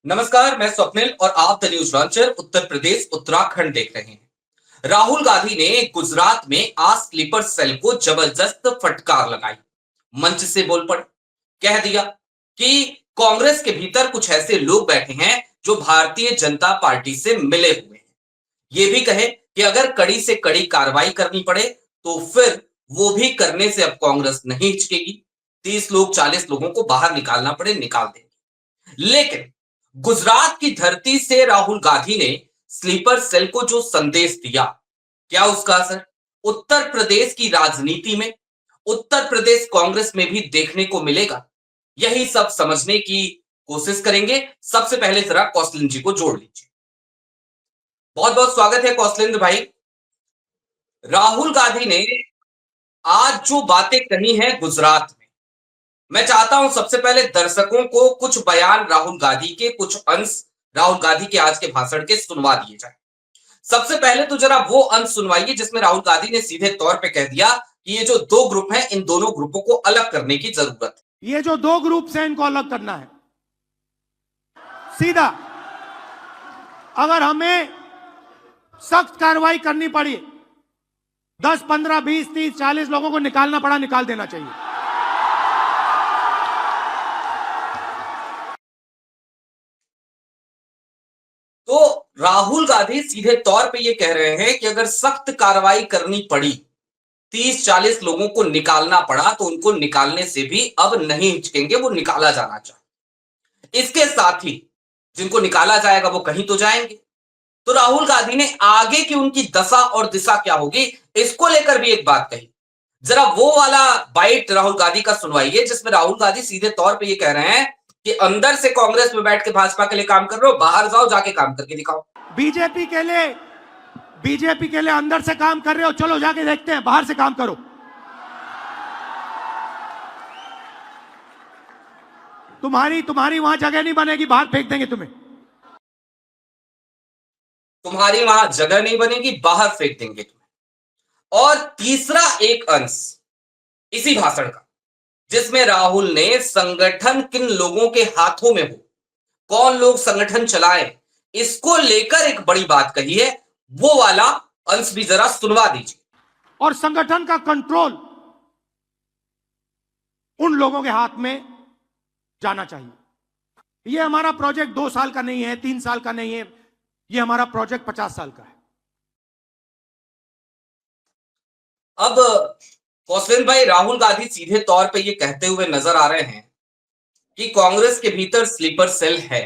नमस्कार, मैं स्वप्निल और आप the news launcher Uttar Pradesh Uttarakhand देख रहे हैं। राहुल गांधी ने गुजरात में आज स्लीपर सेल को जबरदस्त फटकार लगाई। मंच से बोल पड़े, कह दिया कि कांग्रेस के भीतर कुछ ऐसे लोग बैठे हैं जो भारतीय जनता पार्टी से मिले हुए हैं। ये भी कहे कि अगर कड़ी से कड़ी कार्रवाई करनी पड़े तो फिर वो भी करने से अब कांग्रेस नहीं हिचकेगी। 30 लोग 40 लोगों को बाहर निकालना पड़े, निकाल देंगे। लेकिन गुजरात की धरती से राहुल गांधी ने स्लीपर सेल को जो संदेश दिया, क्या उसका असर उत्तर प्रदेश की राजनीति में, उत्तर प्रदेश कांग्रेस में भी देखने को मिलेगा? यही सब समझने की कोशिश करेंगे। सबसे पहले जरा कौशलेंद्र जी को जोड़ लीजिए। बहुत बहुत स्वागत है कौशलेंद्र भाई। राहुल गांधी ने आज जो बातें कही हैं गुजरात में, मैं चाहता हूं सबसे पहले दर्शकों को कुछ बयान राहुल गांधी के, कुछ अंश राहुल गांधी के आज के भाषण के सुनवा दिए जाए। सबसे पहले तो जरा वो अंश सुनवाइए जिसमें राहुल गांधी ने सीधे तौर पे कह दिया कि ये जो दो ग्रुप हैं, इन दोनों ग्रुपों को अलग करने की जरूरत है। ये जो दो ग्रुप हैं इनको अलग करना है सीधा। अगर हमें सख्त कार्रवाई करनी पड़ी, 10, 15, 20, 30, 40 लोगों को निकालना पड़ा, निकाल देना चाहिए। तो राहुल गांधी सीधे तौर पे ये कह रहे हैं कि अगर सख्त कार्रवाई करनी पड़ी, 30-40 लोगों को निकालना पड़ा तो उनको निकालने से भी अब नहीं हिचकेंगे, वो निकाला जाना चाहिए। इसके साथ ही जिनको निकाला जाएगा वो कहीं तो जाएंगे। तो राहुल गांधी ने आगे की उनकी दशा और दिशा क्या होगी, इसको लेकर भी एक बात कही। जरा वो वाला बाइट राहुल गांधी का सुनवाइए जिसमें राहुल गांधी सीधे तौर पे ये कह रहे हैं कि अंदर से कांग्रेस में बैठ के भाजपा के लिए काम कर रहे हो, बाहर जाओ, जाके काम करके दिखाओ। बीजेपी के लिए अंदर से काम कर रहे हो, चलो जाके देखते हैं, बाहर से काम करो। तुम्हारी वहां जगह नहीं बनेगी, बाहर फेंक देंगे तुम्हें। तुम्हारी वहां जगह नहीं बनेगी, बाहर फेंक देंगे तुम्हें। और तीसरा एक अंश इसी भाषण का, जिसमें राहुल ने संगठन किन लोगों के हाथों में हो, कौन लोग संगठन चलाएं, इसको लेकर एक बड़ी बात कही है। वो वाला अंश भी जरा सुनवा दीजिए। और संगठन का कंट्रोल उन लोगों के हाथ में जाना चाहिए। यह हमारा प्रोजेक्ट 2 साल का नहीं है, 3 साल का नहीं है, यह हमारा प्रोजेक्ट 50 साल का है। अब कौशलेंद्र भाई, राहुल गांधी सीधे तौर पे ये कहते हुए नजर आ रहे हैं कि कांग्रेस के भीतर स्लीपर सेल है।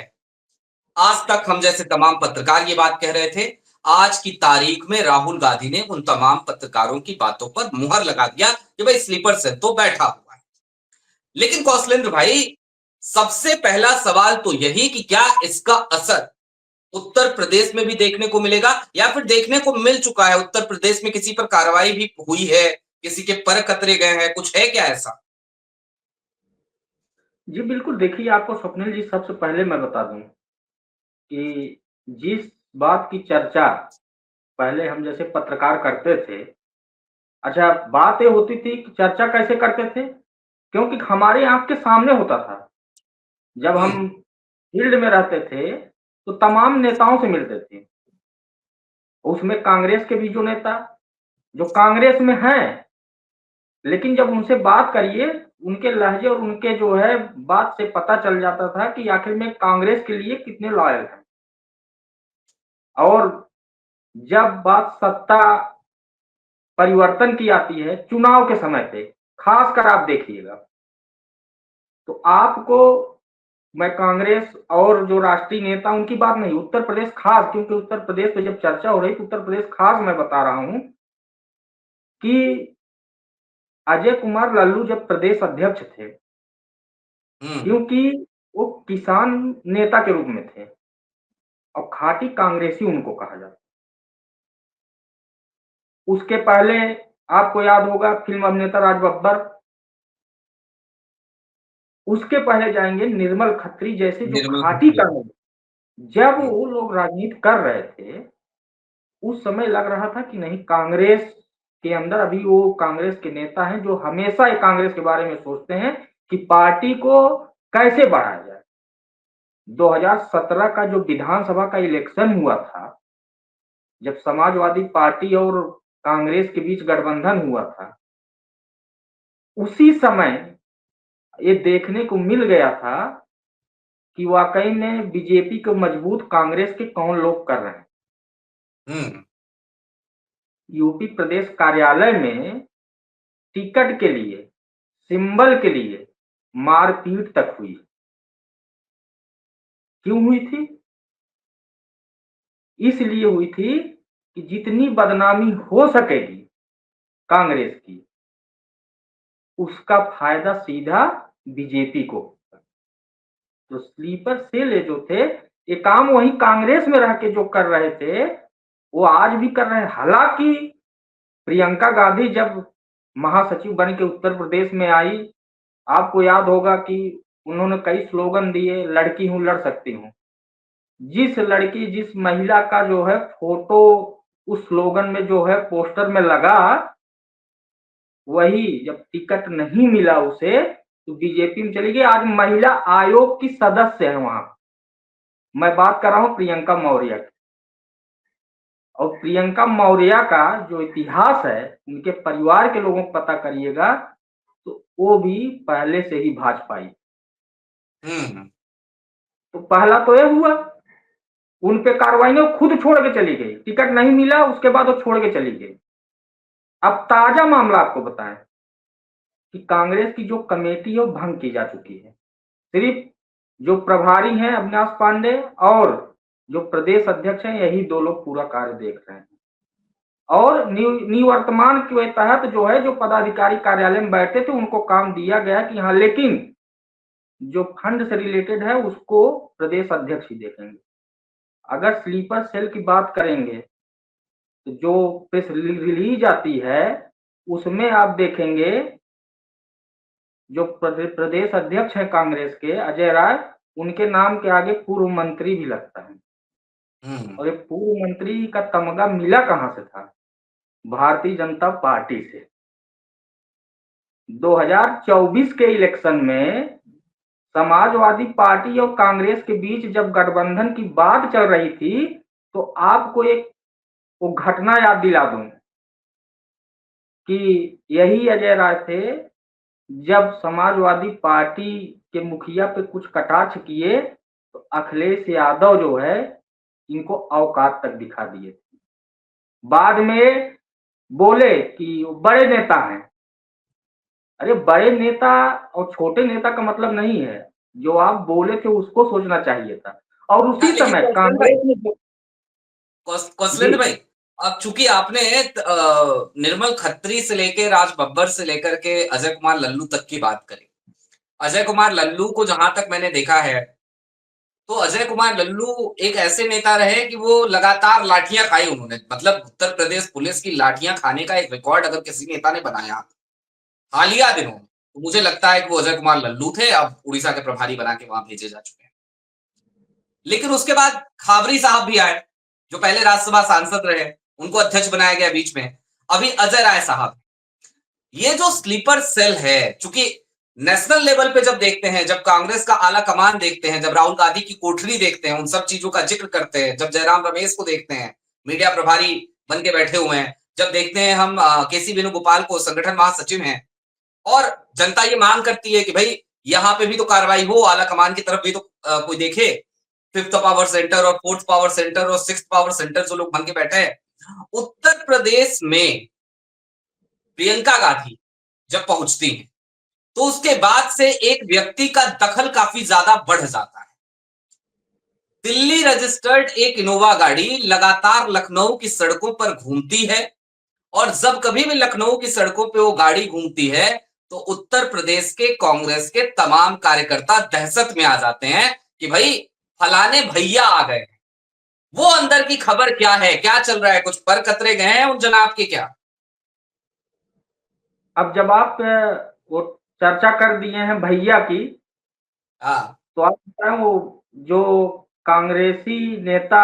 आज तक हम जैसे तमाम पत्रकार ये बात कह रहे थे, आज की तारीख में राहुल गांधी ने उन तमाम पत्रकारों की बातों पर मुहर लगा दिया कि भाई स्लीपर सेल तो बैठा हुआ है। लेकिन कौशलेंद्र भाई, सबसे पहला सवाल तो यही कि क्या इसका असर उत्तर प्रदेश में भी देखने को मिलेगा, या फिर देखने को मिल चुका है? उत्तर प्रदेश में किसी पर कार्रवाई भी हुई है, किसी के पर कतरे गए हैं, कुछ है क्या ऐसा? जी बिल्कुल, देखिए आपको स्वप्निल जी सबसे पहले मैं बता दूं कि जिस बात की चर्चा पहले हम जैसे पत्रकार करते थे, अच्छा बात ये होती थी कि चर्चा कैसे करते थे? क्योंकि हमारे आँख के सामने होता था। जब हम्म। हम फील्ड में रहते थे, तो तमाम नेताओं से मिलते थे। उसमें कांग्रेस के भी जो नेता, जो कांग्रेस में हैं, लेकिन जब उनसे बात करिए, उनके लहजे और उनके जो है बात से पता चल जाता था कि आखिर में कांग्रेस के लिए कितने लॉयल हैं। और जब बात सत्ता परिवर्तन की आती है, चुनाव के समय पे, खासकर आप देखिएगा, तो आपको मैं कांग्रेस और जो राष्ट्रीय नेता उनकी बात नहीं, उत्तर प्रदेश खास, क्योंकि उत्तर प्रदेश पे जब चर्चा हो रही तो उत्तर प्रदेश खास मैं बता रहा हूं कि अजय कुमार लल्लू जब प्रदेश अध्यक्ष थे, हम्म। क्योंकि वो किसान नेता के रूप में थे और खाटी कांग्रेसी उनको कहा जाता। उसके पहले आपको याद होगा फिल्म अभिनेता राज बब्बर, उसके पहले जाएंगे निर्मल खत्री जैसे जो निर्मल खाटी खत्री। कांग्रेस। जब हम्म। वो लोग राजनीति कर रहे थे, उस समय लग रहा था कि नहीं, कांग्रेस के अंदर अभी वो कांग्रेस के नेता हैं जो हमेशा ये कांग्रेस के बारे में सोचते हैं कि पार्टी को कैसे बढ़ाया जाए। 2017 का जो विधानसभा का इलेक्शन हुआ था, जब समाजवादी पार्टी और कांग्रेस के बीच गठबंधन हुआ था, उसी समय ये देखने को मिल गया था कि वाकई में बीजेपी को मजबूत कांग्रेस के कौन लोग कर रहे हैं। हम्म। यूपी प्रदेश कार्यालय में टिकट के लिए, सिंबल के लिए मारपीट तक हुई। क्यों हुई थी? इसलिए हुई थी कि जितनी बदनामी हो सकेगी कांग्रेस की, उसका फायदा सीधा बीजेपी को। तो स्लीपर सेल जो थे, ये काम वही कांग्रेस में रह के जो कर रहे थे, वो आज भी कर रहे हैं। हालांकि प्रियंका गांधी जब महासचिव बन के उत्तर प्रदेश में आई, आपको याद होगा कि उन्होंने कई स्लोगन दिए, लड़की हूं लड़ सकती हूं। जिस लड़की, जिस महिला का जो है फोटो उस स्लोगन में जो है पोस्टर में लगा, वही जब टिकट नहीं मिला उसे तो बीजेपी में चली गई। आज महिला आयोग की सदस्य है वहां। मैं बात कर रहा हूं प्रियंका मौर्य की। और प्रियंका मौर्य का जो इतिहास है, उनके परिवार के लोगों को पता करिएगा, तो वो भी पहले से ही भाजपाई। तो पहला तो ये हुआ, उन पे कार्रवाई ने खुद छोड़ के चली गई, टिकट नहीं मिला, उसके बाद वो छोड़ के चली गई। अब ताजा मामला आपको बताएं कि कांग्रेस की जो कमेटी है वो भंग की जा चुकी है। सिर्फ जो प्रभारी हैं अविनाश पांडे और जो प्रदेश अध्यक्ष हैं, यही दो लोग पूरा कार्य देख रहे हैं। और निवर्तमान के तहत जो है, जो पदाधिकारी कार्यालय में बैठे थे उनको काम दिया गया कि हाँ, लेकिन जो फंड से रिलेटेड है उसको प्रदेश अध्यक्ष ही देखेंगे। अगर स्लीपर सेल की बात करेंगे तो जो प्रेस रिलीज आती है उसमें आप देखेंगे जो प्रदेश अध्यक्ष है कांग्रेस के अजय राय, उनके नाम के आगे पूर्व मंत्री भी लगता है। और ये पूर्व मंत्री का तमगा मिला कहां से था? भारतीय जनता पार्टी से। 2024 के इलेक्शन में समाजवादी पार्टी और कांग्रेस के बीच जब गठबंधन की बात चल रही थी, तो आपको एक वो घटना याद दिला दूं कि यही अजय राय थे जब समाजवादी पार्टी के मुखिया पे कुछ कटाक्ष किए तो अखिलेश यादव जो है इनको औकात तक दिखा दिए। बाद में बोले कि वो बड़े नेता हैं। अरे बड़े नेता और छोटे नेता का मतलब नहीं है, जो आप बोले थे उसको सोचना चाहिए था। और उसी लेकिन समय कौशलेंद्र भाई, कांग्रेस में जी कौशलेंद्र भाई, अब चूंकि आपने निर्मल खत्री से लेकर राज बब्बर से लेकर के अजय कुमार लल्लू तक की बात करी। अजय कुमार लल्लू को जहां तक मैंने देखा है, तो अजय कुमार लल्लू एक ऐसे नेता रहे कि वो लगातार लाठियां खाई उन्होंने। मतलब उत्तर प्रदेश पुलिस की लाठियां खाने का एक रिकॉर्ड अगर किसी नेता ने बनाया हालिया दिनों में, तो मुझे लगता है कि वो अजय कुमार लल्लू थे। अब उड़ीसा के प्रभारी बना के वहां भेजे जा चुके हैं। लेकिन उसके बाद खाबरी साहब भी आए, जो पहले राज्यसभा सांसद रहे, उनको अध्यक्ष बनाया गया बीच में। अभी अजय राय साहब। ये जो स्लीपर सेल है, चूंकि नेशनल लेवल पे जब देखते हैं, जब कांग्रेस का आला कमान देखते हैं, जब राहुल गांधी की कोठरी देखते हैं, उन सब चीजों का जिक्र करते हैं, जब जयराम रमेश को देखते हैं मीडिया प्रभारी बन के बैठे हुए हैं, जब देखते हैं हम केसी वेणुगोपाल को संगठन महासचिव हैं, और जनता ये मांग करती है कि भाई यहां पे भी तो कार्रवाई हो, आला कमान की तरफ भी तो कोई देखे। फिफ्थ पावर सेंटर और फोर्थ पावर सेंटर और सिक्स्थ पावर सेंटर जो लोग बन के बैठे हैं। उत्तर प्रदेश में प्रियंका गांधी जब पहुंचती हैं, तो उसके बाद से एक व्यक्ति का दखल काफी ज्यादा बढ़ जाता है। दिल्ली रजिस्टर्ड एक इनोवा गाड़ी लगातार लखनऊ की सड़कों पर घूमती है, और जब कभी भी लखनऊ की सड़कों पे वो गाड़ी घूमती है, तो उत्तर प्रदेश के कांग्रेस के तमाम कार्यकर्ता दहशत में आ जाते हैं कि भाई फलाने भैया आ गए। वो अंदर की खबर क्या है, क्या चल रहा है, कुछ पर कतरे गए हैं उन जनाब के क्या? अब जब आप वो चर्चा कर दिए हैं भैया की, हाँ। तो आप बताएं वो जो कांग्रेसी नेता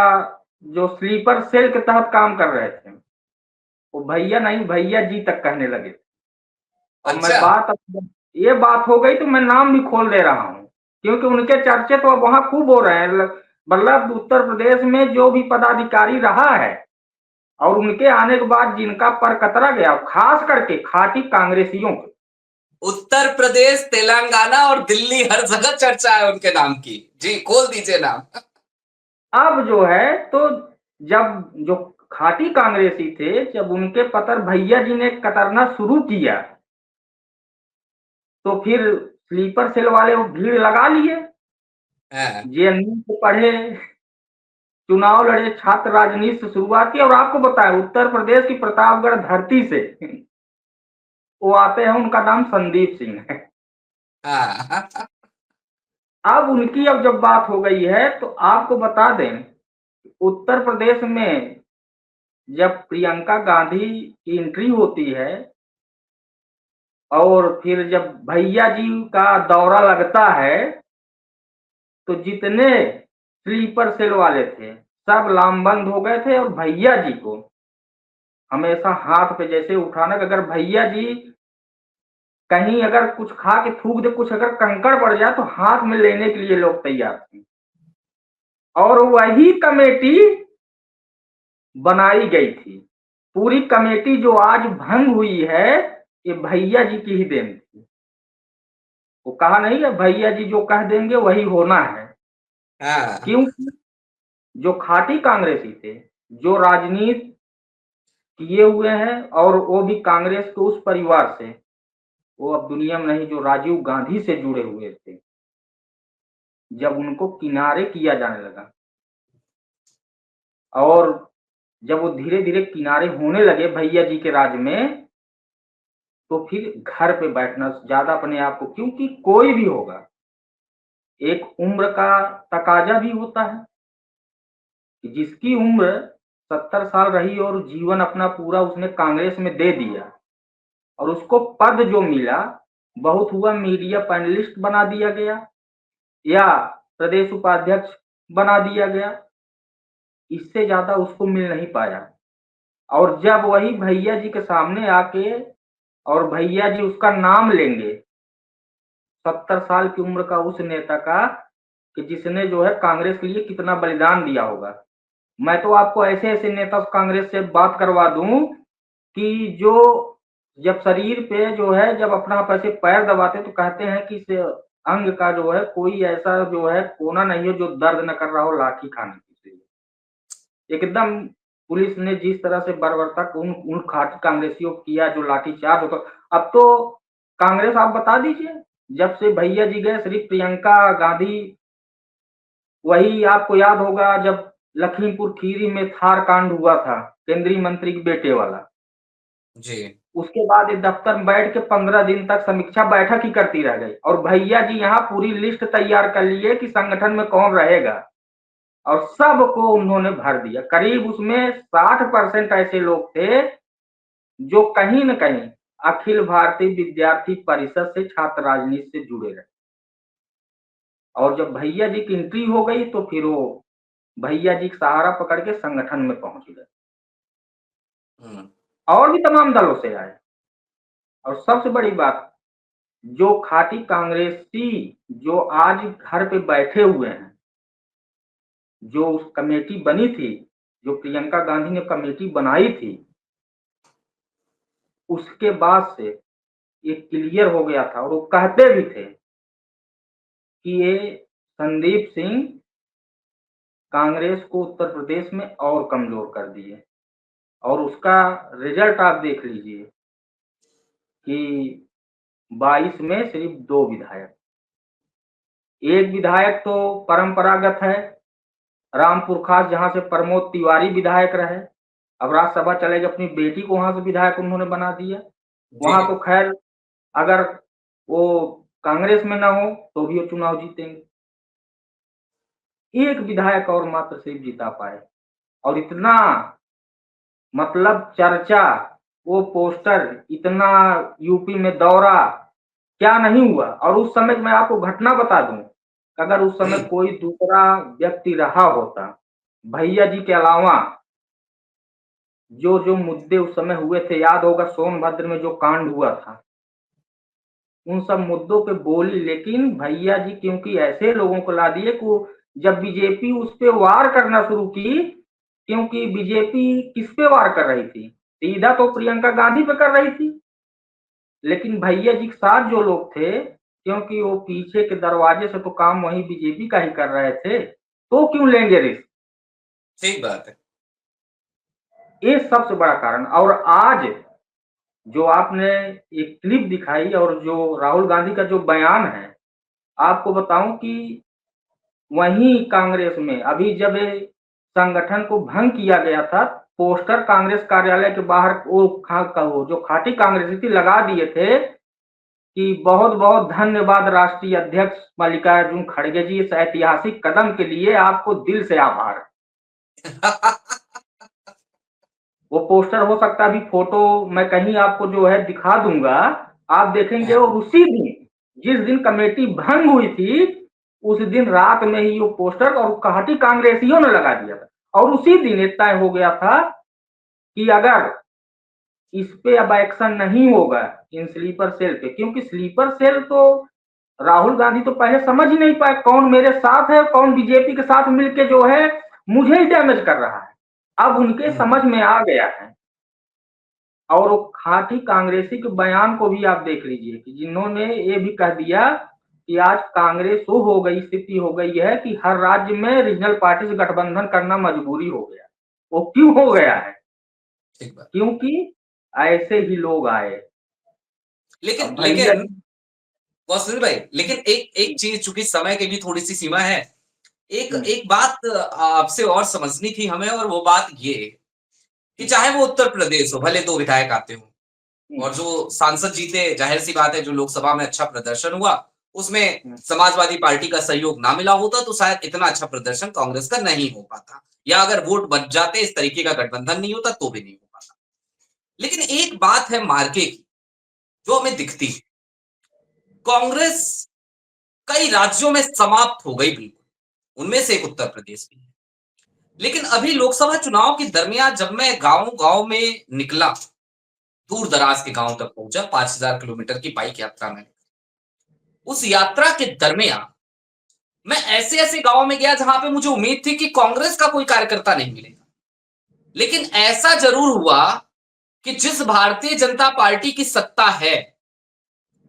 जो स्लीपर सेल के तहत काम कर रहे थे, वो भैया नहीं भैया जी तक कहने लगे। और मैं अच्छा। बात, ये बात हो गई तो मैं नाम भी खोल दे रहा हूं क्योंकि उनके चर्चे तो अब वहां खूब हो रहे हैं। मतलब उत्तर प्रदेश में जो भी पदाधिकारी रहा है और उनके आने के बाद जिनका पर कतरा गया, खास करके खाटी कांग्रेसियों के, उत्तर प्रदेश, तेलंगाना और दिल्ली, हर जगह चर्चा है उनके नाम की। जी, खोल दीजिए नाम। अब जो है तो जब जो खाटी कांग्रेसी थे, जब उनके पतर भैया जी ने कतरना शुरू किया, तो फिर स्लीपर सेल वाले वो भीड़ लगा लिए, हाँ, जेएनयू से पढ़े, चुनाव लड़े, छात्र राजनीति से शुरुआत की। और आपको बताया उत्तर प्रदेश की प्रतापगढ़ धरती से वो आते हैं, उनका नाम संदीप सिंह है। हाँ। अब उनकी अब जब बात हो गई है तो आपको बता दें, उत्तर प्रदेश में जब प्रियंका गांधी की एंट्री होती है और फिर जब भैया जी का दौरा लगता है, तो जितने स्लीपर सेल वाले थे सब लामबंद हो गए थे और भैया जी को हमेशा हाथ पे जैसे उठाना कि अगर भैया जी कहीं अगर कुछ खा के थूक दे, कुछ अगर कंकड़ पड़ जाए तो हाथ में लेने के लिए लोग तैयार थे। और वही कमेटी बनाई गई थी। पूरी कमेटी जो आज भंग हुई है, ये भैया जी की ही देन थी। वो कहा नहीं है भैया जी जो कह देंगे वही होना है। हाँ, क्योंकि जो खाटी कांग्रेसी थे, जो राजनीति किए हुए हैं और वो भी कांग्रेस के उस परिवार से, वो अब दुनिया में नहीं, जो राजीव गांधी से जुड़े हुए थे, जब उनको किनारे किया जाने लगा और जब वो धीरे धीरे किनारे होने लगे भैया जी के राज में, तो फिर घर पे बैठना ज्यादा अपने आप को, क्योंकि कोई भी होगा, एक उम्र का तकाजा भी होता है कि जिसकी उम्र 70 साल रही और जीवन अपना पूरा उसने कांग्रेस में दे दिया और उसको पद जो मिला, बहुत हुआ मीडिया पैनलिस्ट बना दिया गया या प्रदेश उपाध्यक्ष बना दिया गया, इससे ज्यादा उसको मिल नहीं पाया। और जब वही भैया जी के सामने आके और भैया जी उसका नाम लेंगे, 70 साल की उम्र का उस नेता का, कि जिसने जो है कांग्रेस के लिए कितना बलिदान दिया होगा। मैं तो आपको ऐसे ऐसे नेता कांग्रेस से बात करवा दूं कि जो जब शरीर पे जो है जब अपना आप ऐसे पैर दबाते तो कहते हैं कि इस अंग का जो है कोई ऐसा जो है कोना नहीं है जो दर्द न कर रहा हो लाठी खाने से। एकदम पुलिस ने जिस तरह से बर्बरता उन खाटी कांग्रेसियों को किया जो लाठीचार्ज होता, अब तो कांग्रेस आप बता दीजिए, जब से भैया जी गए सिर्फ प्रियंका गांधी, वही आपको याद होगा जब लखीमपुर खीरी में थार कांड हुआ था केंद्रीय मंत्री के बेटे वाला, जी। उसके बाद ये दफ्तर में बैठ के 15 दिन तक समीक्षा बैठक ही करती रह गई और भैया जी यहाँ पूरी लिस्ट तैयार कर लिए कि संगठन में कौन रहेगा और सबको उन्होंने भर दिया। करीब उसमें 60% ऐसे लोग थे जो कहीं न कहीं अखिल भारतीय विद्यार्थी परिषद से छात्र राजनीति से जुड़े रहे। और जब भैया जी की एंट्री हो गई तो फिर वो भैया जी का सहारा पकड़ के संगठन में पहुंच गए हम्म। और भी तमाम दलों से आए। और सबसे बड़ी बात, जो खाटी कांग्रेसी जो आज घर पे बैठे हुए हैं, जो उस कमेटी बनी थी, जो प्रियंका गांधी ने कमेटी बनाई थी, उसके बाद से ये क्लियर हो गया था और वो कहते भी थे कि ये संदीप सिंह कांग्रेस को उत्तर प्रदेश में और कमजोर कर दिए। और उसका रिजल्ट आप देख लीजिए कि 22 में सिर्फ 2 विधायक, एक विधायक तो परंपरागत है रामपुर खास, जहां से प्रमोद तिवारी विधायक रहे, अब राज्यसभा चले गए, अपनी बेटी को वहां से विधायक उन्होंने बना दिया। जी। वहां तो खैर अगर वो कांग्रेस में ना हो तो भी वो चुनाव जीतेंगे। एक विधायक और मात्र सिर्फ जिता पाए और इतना मतलब चर्चा, वो पोस्टर इतना, यूपी में दौरा, क्या नहीं हुआ। और उस समय मैं आपको घटना बता दूं, अगर उस समय हम्म। कोई दूसरा व्यक्ति रहा होता भैया जी के अलावा, जो जो मुद्दे उस समय हुए थे, याद होगा सोनभद्र में जो कांड हुआ था, उन सब मुद्दों पे बोली, लेकिन भैया जी क्योंकि ऐसे लोगों को ला दिए को जब बीजेपी उस पे वार करना शुरू की, क्योंकि बीजेपी किस पे वार कर रही थी? सीधा तो प्रियंका गांधी पे कर रही थी, लेकिन भैया जी के साथ जो लोग थे, क्योंकि वो पीछे के दरवाजे से तो काम वही बीजेपी का ही कर रहे थे, तो क्यों लेंगे रिस्क? ठीक बात है। ये सबसे बड़ा कारण। और आज जो आपने एक क्लिप दिखाई और जो राहुल गांधी का जो बयान है, आपको बताऊं कि वहीं कांग्रेस में अभी जब ये संगठन को भंग किया गया था, पोस्टर कांग्रेस कार्यालय के बाहर वो जो खाटी कांग्रेसी थी लगा दिए थे कि बहुत बहुत धन्यवाद राष्ट्रीय अध्यक्ष मल्लिकार्जुन खड़गे जी, इस ऐतिहासिक कदम के लिए आपको दिल से आभार। वो पोस्टर हो सकता है, अभी फोटो मैं कहीं आपको जो है दिखा दूंगा, आप देखेंगे। और उसी दिन जिस दिन कमेटी भंग हुई थी, उस दिन रात में ही वो पोस्टर और काटी कांग्रेसियों ने लगा दिया था। और उसी दिन ये तय हो गया था कि अगर इस पे अब एक्शन नहीं होगा इन स्लीपर सेल पे, क्योंकि स्लीपर सेल तो राहुल गांधी तो पहले समझ ही नहीं पाए कौन मेरे साथ है, कौन बीजेपी के साथ मिलके जो है मुझे ही डैमेज कर रहा है। अब उनके समझ में आ गया है। और वो खाटी कांग्रेसी के बयान को भी आप देख लीजिए कि जिन्होंने ये भी कह दिया कि आज कांग्रेस वो हो गई, स्थिति हो गई है कि हर राज्य में रीजनल पार्टी से गठबंधन करना मजबूरी हो गया। वो क्यों हो गया है? ठीक बात। क्योंकि ऐसे ही लोग आए। लेकिन अब भैया लेकिन कौशल भाई, लेकिन एक एक चीज, चूंकि समय की भी थोड़ी सी सीमा है, एक एक बात आपसे और समझनी थी हमें, और वो बात ये कि चाहे वो उत्तर प्रदेश हो, भले 2 विधायक आते हो, और जो सांसद जीते, जाहिर सी बात है जो लोकसभा में अच्छा प्रदर्शन हुआ, उसमें समाजवादी पार्टी का सहयोग ना मिला होता तो शायद इतना अच्छा प्रदर्शन कांग्रेस का नहीं हो पाता, या अगर वोट बच जाते, इस तरीके का गठबंधन नहीं होता तो भी नहीं हो पाता। लेकिन एक बात है मार्के की, जो हमें दिखती है, कांग्रेस कई राज्यों में समाप्त हो गई बिल्कुल, उनमें से एक उत्तर प्रदेश भी है। लेकिन अभी लोकसभा चुनाव के दरमियान जब मैं गांव-गांव में निकला, दूर-दराज के गांव तक पहुंचा, 5000 किलोमीटर की बाइक यात्रा में, उस यात्रा के दरमियान मैं ऐसे-ऐसे गाँव में गया जहां पे मुझे उम्मीद थी कि कांग्रेस का कोई कार्यकर्ता नहीं मिलेगा। लेकिन ऐसा जरूर हुआ कि जिस भारतीय जनता पार्टी की सत्ता है,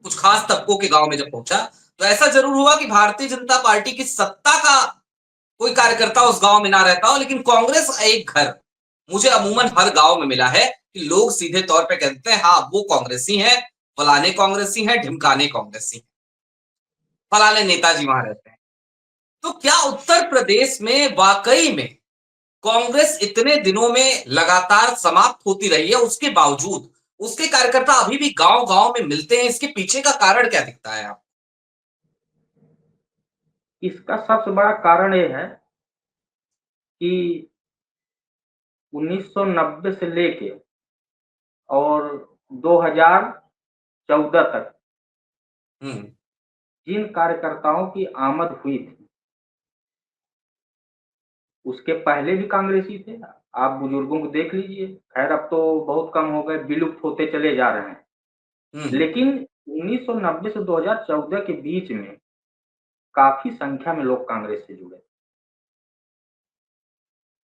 कुछ खास तबकों के गांव में जब पहुंचा, तो ऐसा जरूर हुआ कि भारतीय जनता पार्टी की सत्ता का कोई कार्यकर्ता उस गांव में ना रहता हो, लेकिन कांग्रेस का एक घर मुझे अमूमन हर गांव में मिला है कि लोग सीधे तौर पे कहते हैं, हाँ वो कांग्रेसी हैं, फलाने कांग्रेसी हैं, ढिमकाने कांग्रेसी, फलाने नेताजी वहां रहते हैं। तो क्या उत्तर प्रदेश में वाकई में कांग्रेस इतने दिनों में लगातार समाप्त होती रही है, उसके बावजूद उसके कार्यकर्ता अभी भी गांव-गांव में मिलते हैं? इसके पीछे का कारण क्या दिखता है आप? इसका सबसे बड़ा कारण ये है कि 1990 से लेके और 2014 तक हम्म। जिन कार्यकर्ताओं की आमद हुई थी, उसके पहले भी कांग्रेसी थे। आप बुजुर्गों को देख लीजिए, खैर अब तो बहुत कम हो गए, विलुप्त होते चले जा रहे हैं। हम्म। लेकिन 1990 से 2014 के बीच में काफी संख्या में लोग कांग्रेस से जुड़े।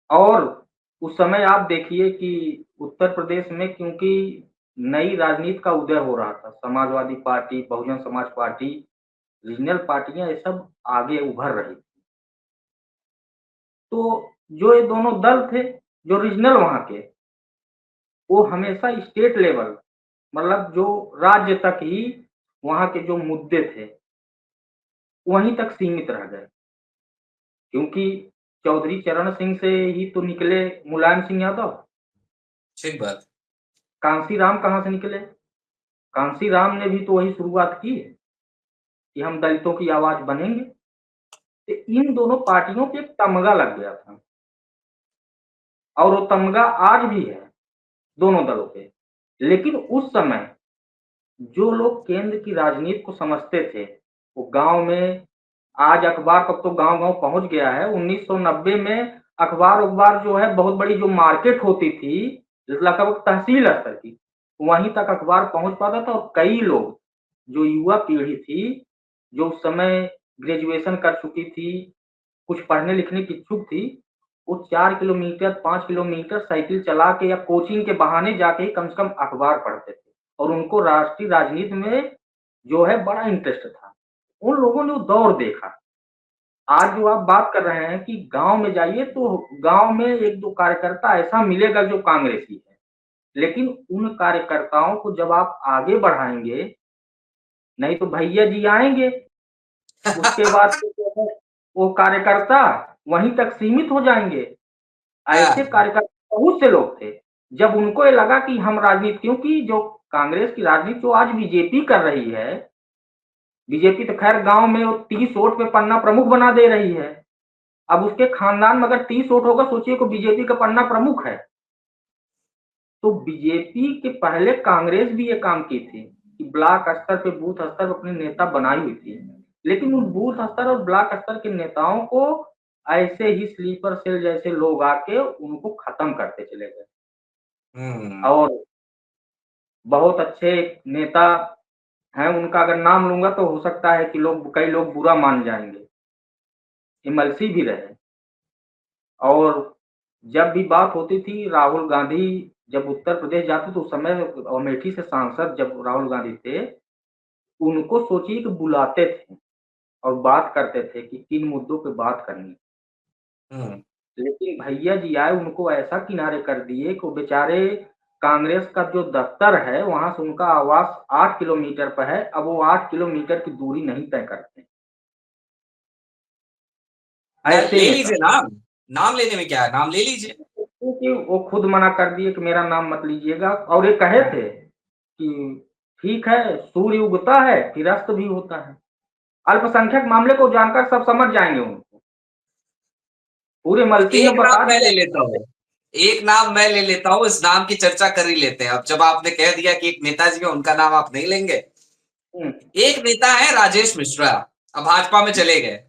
और उस समय आप देखिए कि उत्तर प्रदेश में क्योंकि नई राजनीति का उदय हो रहा था, Samajwadi party, Bahujan Samaj party, regional पार्टियां, ये सब आगे उभर रही थी। तो जो ये दोनों दल थे, जो रीजनल वहां के, वो हमेशा स्टेट लेवल, मतलब जो राज्य तक ही वहां के जो मुद्दे थे वहीं तक सीमित रह गए। क्योंकि चौधरी चरण सिंह से ही तो निकले मुलायम सिंह यादव। ठीक बात। कांसी राम कहाँ से निकले? कांसी राम ने भी तो वही शुरुआत की कि हम दलितों की आवाज बनेंगे। तो इन दोनों पार्टियों पे एक तमगा लग गया था, और वो तमगा आज भी है दोनों दलों पे। लेकिन उस समय जो लोग केंद्र की राजनीति को समझते थे, वो गांव में, आज अखबार तक तो गांव-गांव पहुंच गया है। 1990 में अखबार जो है, बहुत बड़ी जो मार्केट होती थी लगभग तहसील स्तर की, वहीं तक अखबार पहुंच पाता था। और कई लोग जो युवा पीढ़ी थी, जो उस समय ग्रेजुएशन कर चुकी थी, कुछ पढ़ने लिखने की इच्छुक थी, वो 4 किलोमीटर, 5 किलोमीटर साइकिल चला के या कोचिंग के बहाने जाके ही कम से कम अखबार पढ़ते थे और उनको राष्ट्रीय राजनीति में जो है बड़ा इंटरेस्ट था। उन लोगों ने वो दौर देखा। आज जो आप बात कर रहे हैं कि गाँव में जाइए तो गाँव में 1-2 कार्यकर्ता ऐसा मिलेगा जो कांग्रेसी है। लेकिन उन कार्यकर्ताओं को जब आप आगे बढ़ाएँगे, नहीं तो भैया जी आएँगे, उसके बाद फिर जो है वो कार्यकर्ता वहीं तक सीमित हो जाएँगे। ऐसे हाँ, कार्यकर्ता बहुत से लोग थे। जब उनको ये लगा कि हम राजनीति क्योंकि जो कांग्रेस की राजनीति जो आज बीजेपी कर रही है, बीजेपी तो खैर गाँव में वो 30 वोट पे पन्ना प्रमुख बना दे रही है। अब उसके खानदान में अगर 30 वोट होगा, सोचिए कि बीजेपी का पन्ना प्रमुख है। तो बीजेपी के पहले कांग्रेस भी ये काम की थी कि ब्लॉक स्तर पे, बूथ स्तर पे अपने नेता बनाई हुई थी। लेकिन उन बूथ स्तर और ब्लॉक स्तर के नेताओं को ऐसे ही स्लीपर सेल जैसे लोग आके उनको खत्म करते चले गए। हम्म, और बहुत अच्छे नेता हैं, उनका अगर नाम लूँगा तो हो सकता है कि कई लोग बुरा मान जाएँगे। एमएलसी भी रहे और जब भी बात होती थी राहुल गांधी जब उत्तर प्रदेश जाते तो उस समय अमेठी से सांसद जब राहुल गांधी थे, उनको सोचिए कि बुलाते थे और बात करते थे कि किन मुद्दों पे बात करनी है। हम्म। लेकिन भैया जी आए उनको ऐसा किनारे कर दिए कि वो बेचारे कांग्रेस का जो दफ्तर है वहां से उनका आवास 8 किलोमीटर पर है, अब वो 8 किलोमीटर की दूरी नहीं तय करते। ऐसे ले नेता लीजिए नाम, नाम लेने में क्या है, नाम ले लीजिए। क्योंकि वो खुद मना कर दिए कि मेरा नाम मत लीजिएगा और ये कहे थे कि ठीक है सूर्य उगता है फिर अस्त भी होता है। अल्पसंख्यक मामले को जानकर सब समझ जाएंगे उनको। पूरे मल्टी में एक बता नाम मैं ले दिया। लेता हूँ, एक नाम मैं ले लेता हूँ, इस नाम की चर्चा कर ही लेते हैं। अब जब आपने कह दिया कि एक नेताजी है, उनका नाम आप नहीं लेंगे। हम्म, एक नेता है राजेश मिश्रा, अब भाजपा में चले गए।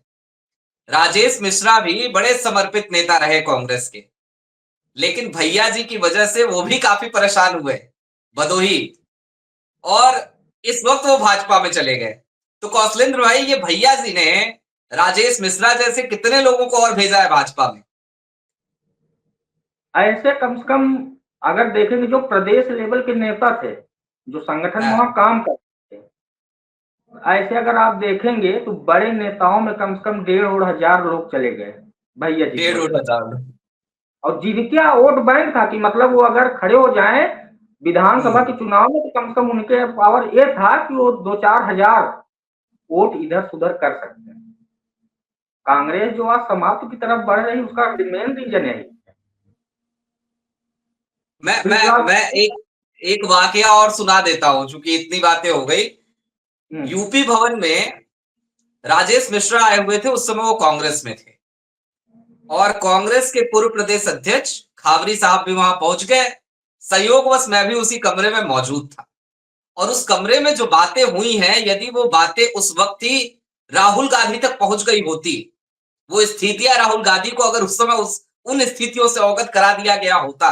राजेश मिश्रा भी बड़े समर्पित नेता रहे कांग्रेस के, लेकिन भैया जी की वजह से वो भी काफी परेशान हुए, भदोही, और इस वक्त वो भाजपा में चले गए। तो कौशलेंद्र भाई, ये भैया जी ने राजेश मिश्रा जैसे कितने लोगों को और भेजा है भाजपा में? ऐसे कम से कम अगर देखेंगे जो प्रदेश लेवल के नेता थे जो संगठन में वहां हाँ, काम करते थे, ऐसे अगर आप देखेंगे तो बड़े नेताओं में कम से कम 1,500 लोग चले गए भैया जी की डेढ़ वजह दो से। हजार और जिनका वोट बैंक था कि मतलब वो अगर खड़े हो जाएं विधानसभा के हम्म, चुनाव में तो कम से कम उनके पावर ये था कि वो 2-4 हजार वोट इधर सुधर कर सकते हैं। कांग्रेस जो आज समाप्त की तरफ बढ़ रही उसका मेन रीजन यही। मैं एक वाकया और सुना देता हूं, चूंकि इतनी बातें हो गई। हम्म, यूपी भवन में राजेश मिश्रा आए हुए थे, उस समय वो कांग्रेस में थे, और कांग्रेस के पूर्व प्रदेश अध्यक्ष खाबरी साहब भी वहां पहुंच गए। संयोगवश मैं भी उसी कमरे में मौजूद था, और उस कमरे में जो बातें हुई हैं, यदि वो बातें उस वक्त ही राहुल गांधी तक पहुंच गई होती, वो स्थितियां राहुल गांधी को अगर उस समय उस उन स्थितियों से अवगत करा दिया गया होता,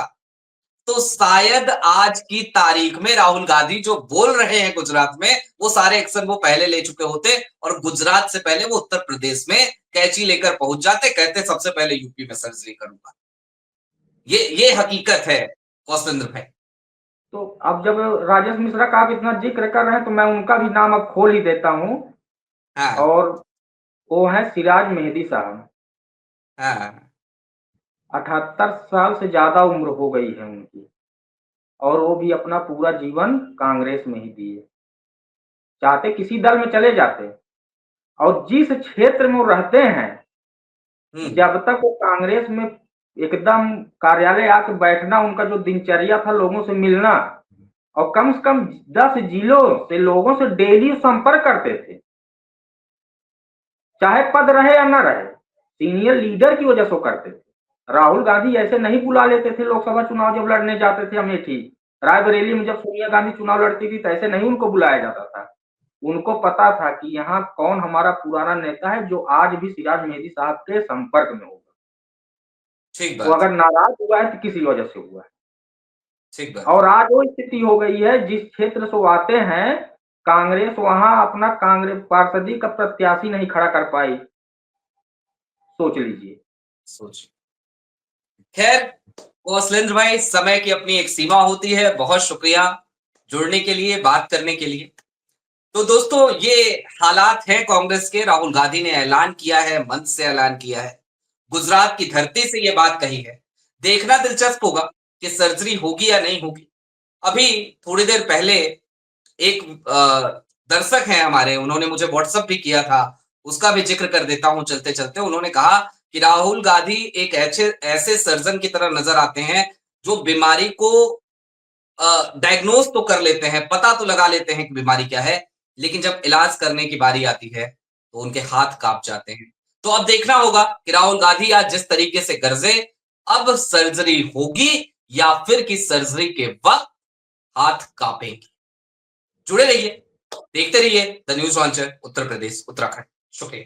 तो शायद आज की तारीख में राहुल गांधी जो बोल रहे हैं गुजरात में, वो सारे एक्शन वो पहले ले चुके होते, और गुजरात से पहले वो उत्तर प्रदेश में कैंची लेकर पहुंच जाते, कहते सबसे पहले यूपी में सर्जरी करूंगा। ये हकीकत है कौशलेंद्र भाई। तो अब जब राजेश मिश्रा का आप इतना जिक्र कर रहे हैं तो मैं उनका भी नाम अब खोल ही देता हूँ। हाँ, और वो है सिराज मेहदी साहब। हाँ, 78 साल से ज्यादा उम्र हो गई है उनकी और वो भी अपना पूरा जीवन कांग्रेस में ही दिए। चाहते किसी दल में चले जाते और जिस क्षेत्र में वो रहते हैं हम्म, जब तक वो कांग्रेस में एकदम कार्यालय आके बैठना उनका जो दिनचर्या था लोगों से मिलना और कम से कम 10 जिलों से लोगों से डेली संपर्क करते थे चाहे पद रहे या न रहे। सीनियर लीडर की वजह से वो करते थे। राहुल गांधी ऐसे नहीं बुला लेते थे लोकसभा चुनाव जब लड़ने जाते थे अमेठी रायबरेली में जब सोनिया गांधी चुनाव लड़ती थी तो ऐसे नहीं उनको बुलाया जाता था। उनको पता था कि यहाँ कौन हमारा पुराना नेता है जो आज भी सिराज मेहदी साहब के संपर्क में होगा। ठीक वो बात अगर है, नाराज हुआ है तो किसी वजह से हुआ है। ठीक बात। और आज वो स्थिति हो गई है जिस क्षेत्र से वो आते हैं कांग्रेस वहां अपना कांग्रेस पार्षदी का प्रत्याशी नहीं खड़ा कर पाई, सोच लीजिए। सोचिए। खैर कौशलेंद्र भाई, समय की अपनी एक सीमा होती है। बहुत शुक्रिया जुड़ने के लिए, बात करने के लिए। तो दोस्तों, ये हालात हैं कांग्रेस के। राहुल गांधी ने ऐलान किया है, मंच से ऐलान किया है, गुजरात की धरती से ये बात कही है। देखना दिलचस्प होगा कि सर्जरी होगी या नहीं होगी। अभी थोड़ी देर पहले एक दर्शक हैं हमारे, उन्होंने मुझे व्हाट्सएप भी किया था, उसका भी जिक्र कर देता हूं चलते चलते। उन्होंने कहा कि राहुल गांधी एक ऐसे ऐसे सर्जन की तरह नजर आते हैं जो बीमारी को डायग्नोज तो कर लेते हैं, पता तो लगा लेते हैं कि बीमारी क्या है, लेकिन जब इलाज करने की बारी आती है तो उनके हाथ कांप जाते हैं। तो अब देखना होगा कि राहुल गांधी आज जिस तरीके से गरजे, अब सर्जरी होगी या फिर कि सर्जरी के वक्त हाथ कांपेंगे। जुड़े रहिए, देखते रहिए the news launcher Uttar Pradesh Uttarakhand. शुक्रिया।